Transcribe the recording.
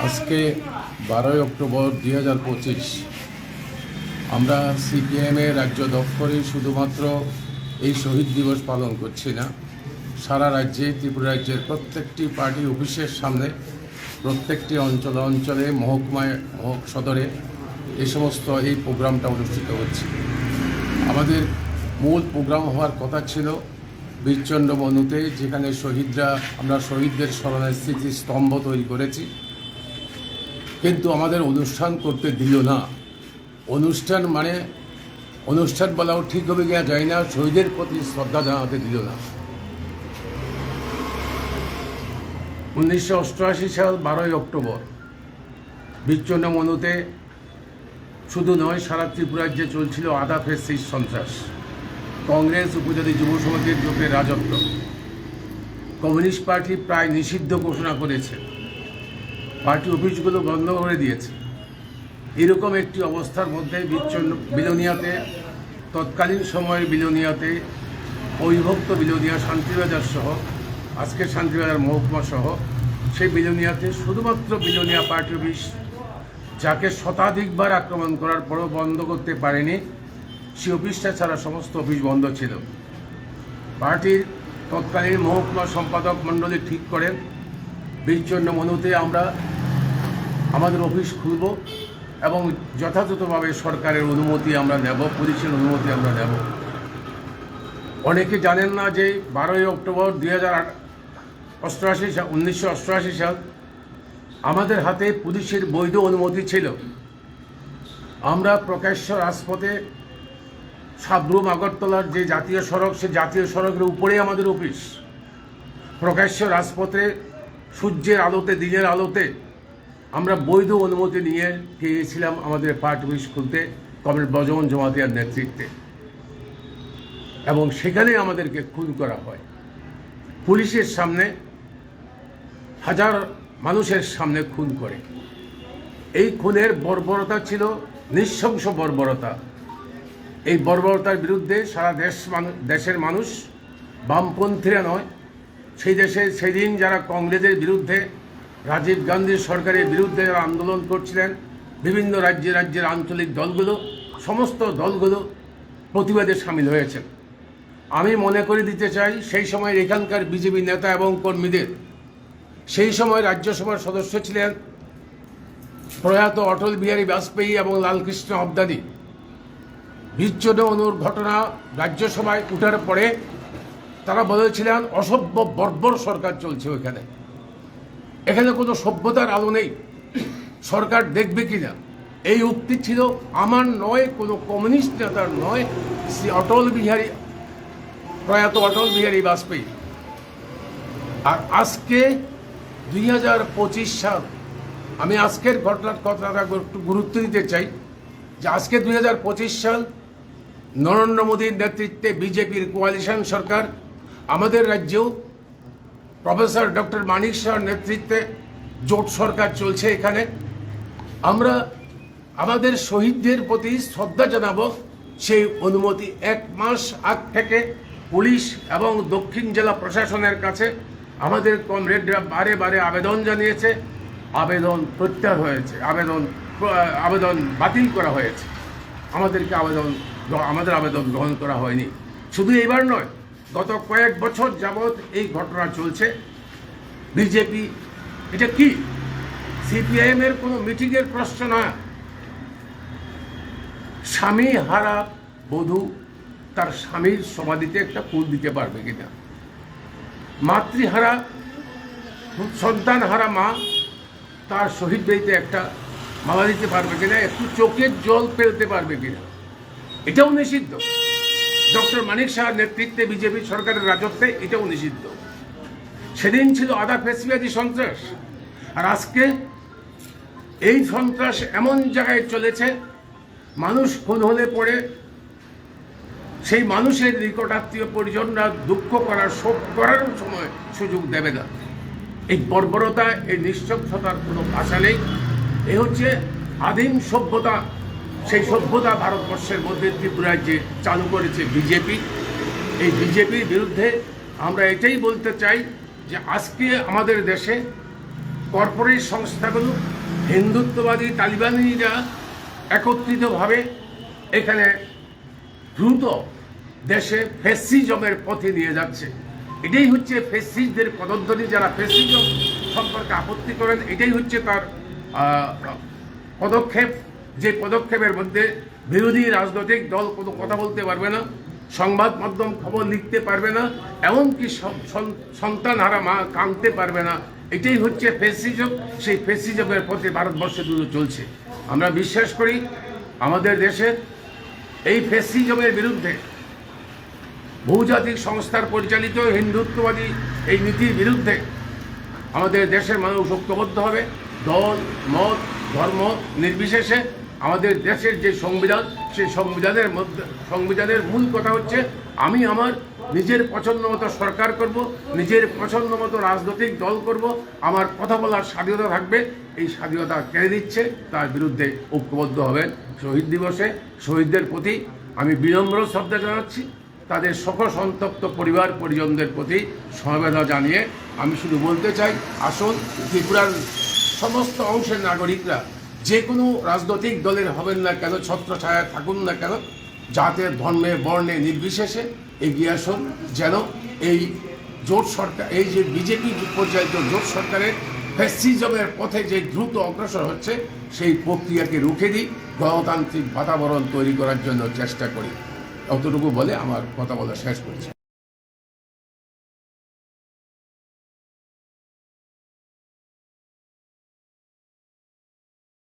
আজকে 12 অক্টোবর 2025 আমরা সিপিএমের রাজ্য দপ্তরে শুধুমাত্র এই শহীদ দিবস পালন করছি না, সারা রাজ্যে ত্রিপুরা রাজ্যের প্রত্যেকটি পার্টি অফিসের সামনে, প্রত্যেকটি অঞ্চলে মহকুমায় সদরে এই সমস্ত এই প্রোগ্রামটা অনুষ্ঠিত হচ্ছে। আমাদের মূল প্রোগ্রাম হওয়ার কথা ছিল বীরচন্দ্র বনুতে, যেখানে আমরা শহীদদের স্মরণে স্মৃতিস্তম্ভ তৈরি করেছি, কিন্তু আমাদের অনুষ্ঠান করতে দিল না। অনুষ্ঠান বলাও ঠিক হবে কিনা যায় না, শহীদের প্রতি শ্রদ্ধা জানাতে দিল না। 1988 সাল 12 অক্টোবর বীরচন্দ্র বনুতে শুধু নয়, সারা ত্রিপুরা রাজ্যে চলছিল আধা ফ্যাসিস্ট সন্ত্রাস, কংগ্রেস উপজাতি যুব সমিতির জোটের রাজত্ব। কমিউনিস্ট পার্টি প্রায় নিষিদ্ধ ঘোষণা করেছে, পার্টি অফিসগুলো বন্ধ করে দিয়েছে। এরকম একটি অবস্থার মধ্যে বিলোনিয়াতে, তৎকালীন সময়ের বিলোনিয়াতে, অবিভক্ত বিলোনিয়া, শান্তিবাজার সহ, আজকের শান্তিবাজার মহকুমা সহ, সেই বিলোনিয়াতে শুধুমাত্র বিলোনিয়া পার্টি অফিস, যাকে শতাধিকবার আক্রমণ করার পরও বন্ধ করতে পারেনি, সে অফিসটা ছাড়া সমস্ত অফিস বন্ধ ছিল। পার্টির তৎকালীন মহকুমা সম্পাদক মণ্ডলী ঠিক করেন বীরচন্দ্র বনুতে আমরা আমাদের অফিস খুলব এবং যথাযথভাবে সরকারের অনুমতি আমরা নেব, পুলিশের অনুমতি আমরা নেব। অনেকে জানেন না যে 12 অক্টোবর 1988 সাল আমাদের হাতে পুলিশের বৈধ অনুমতি ছিল। আমরা প্রকাশ্য রাজপথে সাবরুম আগরতলার যে জাতীয় সড়ক, সে জাতীয় সড়কের উপরেই আমাদের অফিস। প্রকাশ্য রাজপথে সূর্যের আলোতে, দিনের আলোতে আমরা বৈধ অনুমতি নিয়ে গিয়েছিলাম আমাদের পার্টি অফিস খুলতে, কমরেড ব্রজমোহন জমাতিয়ার নেতৃত্বে, এবং সেখানে আমাদেরকে খুন করা হয়। পুলিশের সামনে, হাজার মানুষের সামনে খুন করে। এই খুনের বর্বরতা ছিল নৃশংস বর্বরতা। এই বর্বরতার বিরুদ্ধে সারা দেশের মানুষ, বামপন্থীরা নয়, সেই দেশে সেদিন যারা কংগ্রেসের বিরুদ্ধে, রাজীব গান্ধীর সরকারের বিরুদ্ধে যারা আন্দোলন করছিলেন, বিভিন্ন রাজ্যের আঞ্চলিক দলগুলো, সমস্ত দলগুলো প্রতিবাদে সামিল হয়েছেন। আমি মনে করে দিতে চাই, সেই সময় এখানকার বিজেপি নেতা এবং কর্মীদের, সেই সময় রাজ্যসভার সদস্য ছিলেন প্রয়াত অটল বিহারী বাজপেয়ী এবং লালকৃষ্ণ আবদানি। বীরচন্দ্র বনুর ঘটনা রাজ্যসভায় উঠার পরে তারা বলেছিলেন অসভ্য বর্বর সরকার চলছে এখানে কোনো সভ্যতার আলো নেই, সরকার দেখবে কিনা। এই উক্তি ছিল আমার নয়, কোনো কমিউনিস্ট নেতার নয়, প্রয়াত অটল বিহারী বাজপেয়ী। আর আজকে 2025 সাল, আমি আজকের ঘটনার কথাটা একটু গুরুত্ব দিতে চাই, যে আজকে 2025 সাল, নরেন্দ্র মোদীর নেতৃত্বে বিজেপির কোয়ালিশন সরকার, আমাদের রাজ্যেও প্রফেসর ডক্টর মানিক শাহর নেতৃত্বে জোট সরকার চলছে। এখানে আমরা আমাদের শহীদদের প্রতি শ্রদ্ধা জানাবো, সেই অনুমতি 1 মাস আগ থেকে পুলিশ এবং দক্ষিণ জেলা প্রশাসনের কাছে আমাদের কমরেডরা বারে বারে আবেদন জানিয়েছে, আবেদন প্রত্যাহার হয়েছে, আবেদন বাতিল করা হয়েছে। আমাদের আবেদন গ্রহণ করা হয়নি। শুধু এবার নয়, গত কয়েক বছর যাবৎ এই ঘটনা চলছে। বিজেপি, এটা কি সিপিআইএমের কোনো মিটিংয়ের প্রশ্ন না। স্বামী হারা বধূ তার স্বামীর সমাধিতে একটা ফুল দিতে পারবে কিনা, মাতৃহারা, সন্তান হারা মা তার শহীদ বেদিতে একটা মালা দিতে পারবে কিনা, একটু চোখের জল ফেলতে পারবে কিনা, এটাও নিষিদ্ধ। ডক্টর মানিক শাহর নেতৃত্বে বিজেপি সরকারের রাজত্বে এটাও নিষিদ্ধ। সেদিন ছিল আধা ফ্যাসিবাদী সন্ত্রাস, আর আজকে এই সন্ত্রাস এমন জায়গায় চলেছে, মানুষ খুন হলে পড়ে সেই মানুষের নিকটাত্মীয় পরিজনরা দুঃখ করার, শোক করার সময় সুযোগ দেবে না। এই বর্বরতা, এই নৃশংসতার কোনো ভাষা নেই। এ হচ্ছে আদিম সভ্যতা। সেই সভ্যতা ভারতবর্ষের মধ্যে ত্রিপুরা রাজ্যে চালু করেছে বিজেপি। এই বিজেপির বিরুদ্ধে আমরা এটাই বলতে চাই যে আজকে আমাদের দেশে কর্পোরেট সংস্থাগুলো হিন্দুত্ববাদী তালিবানিরা একত্রিতভাবে এখানে দ্রুত দেশে ফ্যাসিজমের পথে নিয়ে যাচ্ছে। এটাই হচ্ছে ফ্যাসিস্টদের পদধ্বনি। যারা ফ্যাসিজম সম্পর্কে আপত্তি করেন, এটাই হচ্ছে তার পদক্ষেপ, যে পদক্ষেপের মধ্যে বিরোধী রাজনৈতিক দল কোনো কথা বলতে পারবে না, সংবাদ মাধ্যম খবর লিখতে পারবে না, এমনকি সন্তানহারা মা কাঁদতে পারবে না। এটাই হচ্ছে ফ্যাসিজম। সেই ফ্যাসিজমের পথে ভারতবর্ষে দ্রুত চলছে। আমরা বিশ্বাস করি আমাদের দেশের এই ফ্যাসিজমের বিরুদ্ধে বহুজাতিক সংস্থার পরিচালিত হিন্দুত্ববাদী এই নীতির বিরুদ্ধে আমাদের দেশের মানুষ ঐক্যবদ্ধ হবে। দল মত ধর্ম নির্বিশেষে আমাদের দেশের যে সংবিধান, সেই সংবিধানের মূল কথা হচ্ছে আমি আমার নিজের পছন্দ মতো সরকার করব, নিজের পছন্দ মতো রাজনৈতিক দল করব, আমার কথা বলার স্বাধীনতা থাকবে। এই স্বাধীনতা কেড়ে দিচ্ছে, তার বিরুদ্ধে ঐক্যবদ্ধ হবেন। শহীদ দিবসে শহীদদের প্রতি আমি বিনম্র শ্রদ্ধা জানাচ্ছি। তাদের শোক সন্তপ্ত পরিবার পরিজনদের প্রতি সমবেদনা জানিয়ে আমি শুধু বলতে চাই, আসুন ত্রিপুরার সমস্ত অংশের নাগরিকরা যে কোনো রাজনৈতিক দলের হবেন না কেন, ছত্রছায়ায় থাকুন না কেন, জাতের ধর্মে বর্ণে নির্বিশেষে এগিয়ে আসুন, যেন এই জোট সরকার, এই যে বিজেপি পরিচালিত জোট সরকারের ফ্যাসিজমের পথে যে দ্রুত অগ্রসর হচ্ছে, সেই প্রক্রিয়াকে রুখে দিই, গণতান্ত্রিক বাতাবরণ তৈরি করার জন্য চেষ্টা করি। অতটুকু বলে আমার কথা বলা শেষ করছি।